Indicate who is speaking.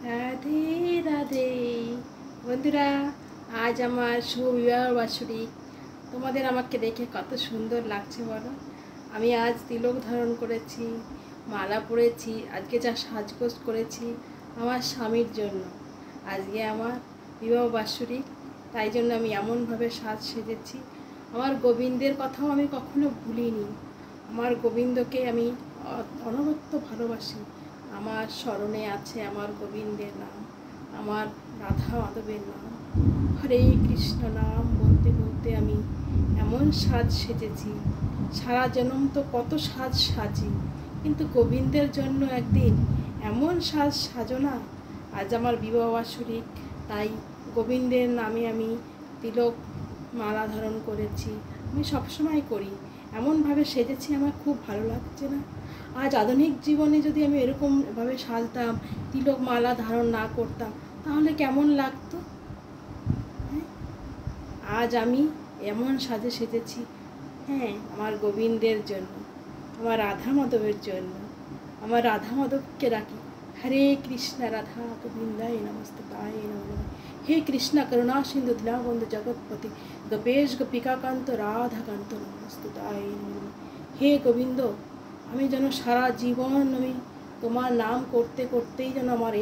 Speaker 1: রাধে রাধে বন্ধুরা, আজ আমার শুভ বিবাহ বার্ষিকী। তোমাদের আমাকে দেখে কত সুন্দর লাগছে বলো। আমি আজ তিলক ধারণ করেছি, মালা পরেছি, আজকে যা সাজগোজ করেছি আমার স্বামীর জন্য। আজকে আমার বিবাহ বার্ষিকী, তাই জন্য আমি এমনভাবে সেজেছি। আমার গোবিন্দের কথাও আমি কখনো ভুলিনি। আমার গোবিন্দকে আমি অনবরত ভালোবাসি। আমার স্মরণে আছে আমার গোবিন্দের নাম, আমার রাধা মাধবের নাম। হরে কৃষ্ণ নাম বলতে বলতে আমি এমন সেজেছি। সারা জনম তো কত সাজি, কিন্তু গোবিন্দের জন্য একদিন এমন সাজো না। আজ আমার বিবাহ বার্ষিকী, তাই গোবিন্দের নামে আমি তিলক মালা ধারণ করেছি। আমি সবসময় করি, এমনভাবে সেজেছি, আমার খুব ভালো লাগছে না? আজ আধুনিক জীবনে যদি আমি এরকমভাবে সাজতাম, তিলক মালা ধারণ না করতাম, তাহলে কেমন লাগতো? আজ আমি এমন সেজেছি, হ্যাঁ, আমার গোবিন্দের জন্য, আমার রাধা মাধবের জন্য। আমার রাধা মাধবকে রাখি। হরে কৃষ্ণ রাধা গোবিন্দায় নমস্তুতায় নমঃ। হে কৃষ্ণ করুণা সিন্ধু দীনবন্ধু জগৎপতি গোপেশ গোপিকাকান্ত রাধাকান্ত নমস্তুতায় নমঃ। হে গোবিন্দ, আমি যেন সারা জীবন আমি তোমার নাম করতে করতেই যেন আমার